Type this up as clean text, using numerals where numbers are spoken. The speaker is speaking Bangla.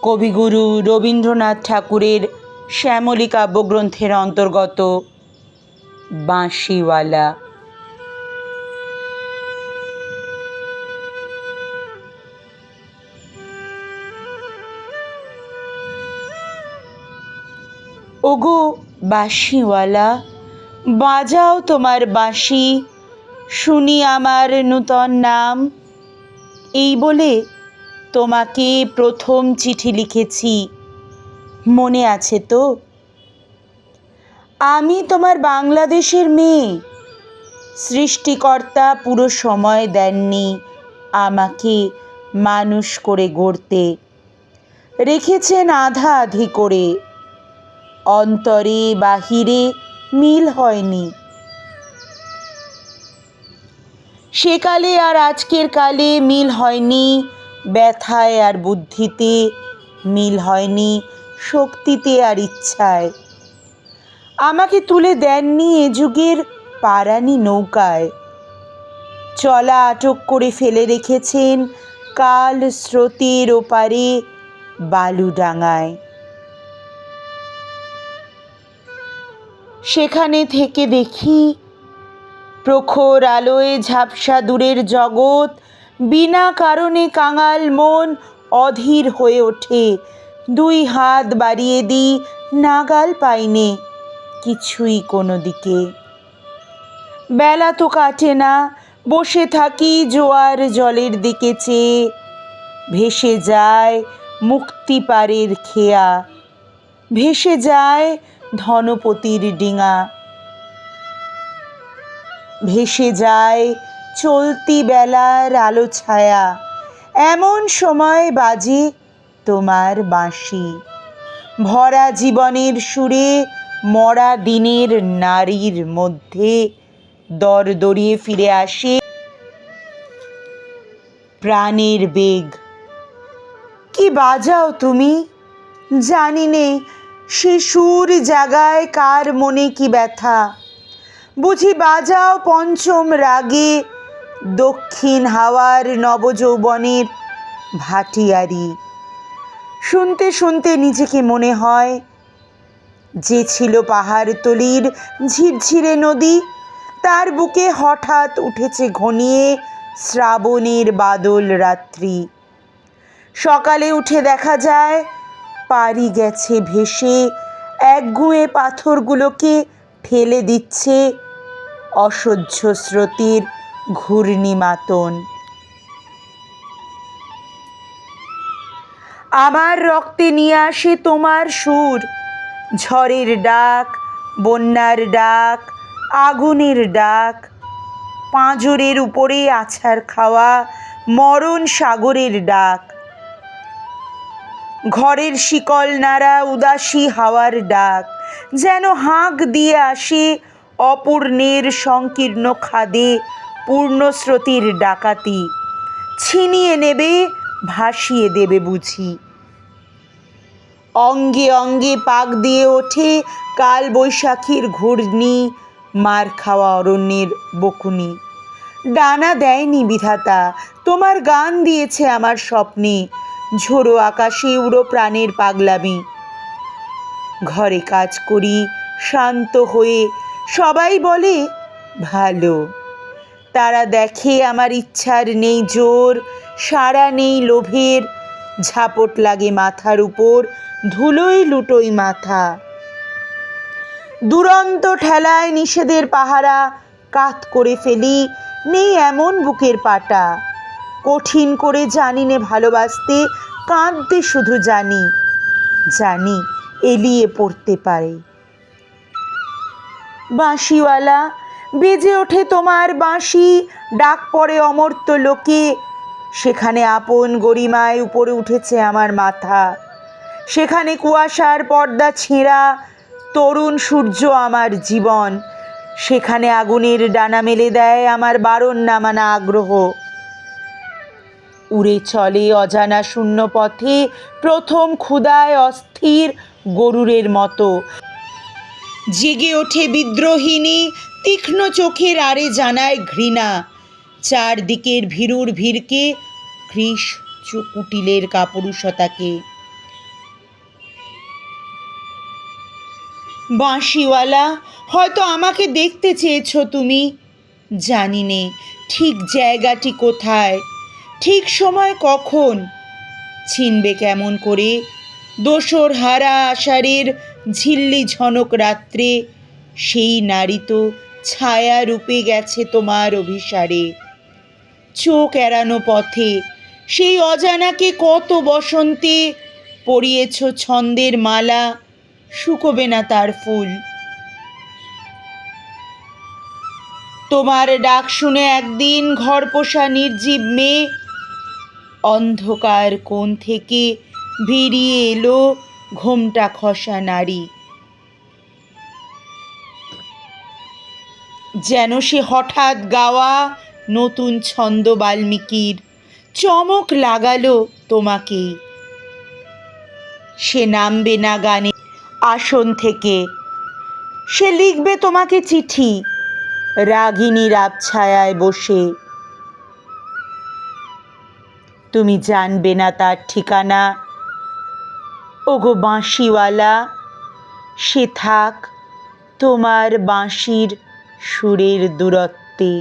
কবিগুরু রবীন্দ্রনাথ ঠাকুরের শ্যামলী কাব্যগ্রন্থের অন্তর্গত বাঁশিওয়ালা। ওগো বাঁশিওয়ালা, বাজাও তোমার বাঁশি, শুনি আমার নূতন নাম। এই বলে তোমাকে প্রথম চিঠি লিখেছি, মনে আছে তো? আমি তোমার বাংলাদেশের মেয়ে। সৃষ্টিকর্তা পুরো সময় দেননি আমাকে মানুষ করে গড়তে, রেখেছেন আধা আধি করে। অন্তরে বাহিরে মিল হয়নি। সেকালে আর আজকের কালে মিল হয়নি ব্যথায় আর বুদ্ধিতে, মিল হয়নি শক্তিতে আর ইচ্ছায়। আমাকে তুলে দেননি এ যুগের পারানি নৌকায়, চলা আটক করে ফেলে রেখেছেন কাল স্রোতের ওপারে বালুডাঙায়। সেখানে থেকে দেখি প্রখর আলোয় ঝাপসা দূরের জগৎ, বিনা কারণে কাঙাল মন অধীর হয়ে ওঠে। দুই হাত বাড়িয়ে দিই, নাগাল পাইনে কিছুই কোনো দিকে। বেলা তো কাটে না, বসে থাকি জোয়ার জলের দিকে চেয়ে। ভেসে যায় মুক্তিপারের খেয়া, ভেসে যায় ধনপতির ডিঙা, ভেসে যায় চলতি বেলার আলো ছায়া। এমন সময় বাজে তোমার বাঁশি, ভরা জীবনের সুরে মরা দিনের নারীর মধ্যে দর দরিয়ে ফিরে আসে প্রাণের বেগ। কি বাজাও তুমি, জানি নে সে সুর জাগায় কার মনে কি ব্যথা। বুঝি বাজাও পঞ্চম রাগে দক্ষিণ হাওয়ার নবযৌবনের ভাটিয়ারি। শুনতে শুনতে নিজেকে মনে হয় যে ছিল পাহাড়তলির ঝিরঝিরে নদী, তার বুকে হঠাৎ উঠেছে ঘনিয়ে শ্রাবণের বাদল রাত্রি। সকালে উঠে দেখা যায় পারি গেছে ভেসে, একগুঁয়ে পাথরগুলোকে ঠেলে দিচ্ছে অসহ্য স্রোতের ঘূর্ণিমাতন। আমার রক্তে নিয়ে আসে তোমার সুর, ঝড়ের ডাক, বন্যার ডাক, আগুনের ডাক, পাঁজরের উপরে আছাড় খাওয়া মরণ সাগরের ডাক, ঘরের শিকল নাড়া উদাসী হাওয়ার ডাক। যেন হাঁক দিয়ে আসে অপূর্ণের সংকীর্ণ খাদে পূর্ণস্রোতের ডাকাতি, ছিনিয়ে নেবে ভাসিয়ে দেবে বুঝি। অঙ্গে অঙ্গে পাক দিয়ে ওঠে কাল বৈশাখীর ঘূর্ণি, মার খাওয়া অরণ্যের বকুনি। ডানা দেয়নি বিধাতা, তোমার গান দিয়েছে আমার স্বপ্নে, ঝোড়ো আকাশে উড়ো প্রাণের পাগলামি। ঘরে কাজ করি শান্ত হয়ে, সবাই বলে ভালো। তারা দেখে আমার ইচ্ছার নেই জোর, সাড়া নেই লোভের, ঝাপট লাগে মাথার উপর, ধুলোই লুটোই মাথা। দুরন্ত ঠেলায় নিষেধের পাহারা কাত করে ফেলি, নেই এমন বুকের পাটা। কঠিন করে জানি নে ভালোবাসতে, কাঁদতে শুধু জানি, জানি এলিয়ে পড়তে পারে। বাঁশিওয়ালা, বেজে ওঠে তোমার বাঁশি, ডাক পড়ে অমর্ত্য লোকে। সেখানে আপন গরিমায় উপরে উঠেছে আমার মাথা, সেখানে কুয়াশার পর্দা ছেঁড়া তরুণ সূর্য আমার জীবন। সেখানে আগুনের ডানা মেলে দেয় আমার বারণ না মানা আগ্রহ। উড়ে চলে অজানা শূন্য পথে প্রথম ক্ষুধায় অস্থির গরুরের মতো। জেগে ওঠে বিদ্রোহিণী, তীক্ষ্ণ চোখের আড়ে জানায় ঘৃণা। চারদিকের ভীরুর ভিড়কে, কৃষ কুটিলের কাপুরুষতাকে। বাঁশিওয়ালা, হয়তো আমাকে দেখতে চেয়েছো তুমি, জানি নে ঠিক জায়গাটি কোথায়, ঠিক সময় কখন। চিনবে কেমন করে দোসর হারা আষাঢ়ের ঝিল্লি ঝনক রাত্রে সেই নারী তো ছায়া রূপে গেছে তোমার অভিসারে। চোখ এড়ানো পথে সেই অজানাকে কত বসন্তে পরিয়েছ ছন্দের মালা, শুকোবে না তার ফুল। তোমার ডাক শুনে একদিন ঘরপোষা নির্জীব মেয়ে অন্ধকার কোণ থেকে বেরিয়ে এলো ঘোমটা খসা নারী। যেন সে হঠাৎ গাওয়া নতুন ছন্দ বাল্মীকির চমক লাগালো তোমাকে। সে নামবে না গানে আসন থেকে, সে লিখবে তোমাকে চিঠি রাগিনীর আবছায়ায় বসে। তুমি জানবে না তার ঠিকানা, ওগো বাঁশিওয়ালা, সে থাক তোমার বাঁশির সুরের দূরত্বে।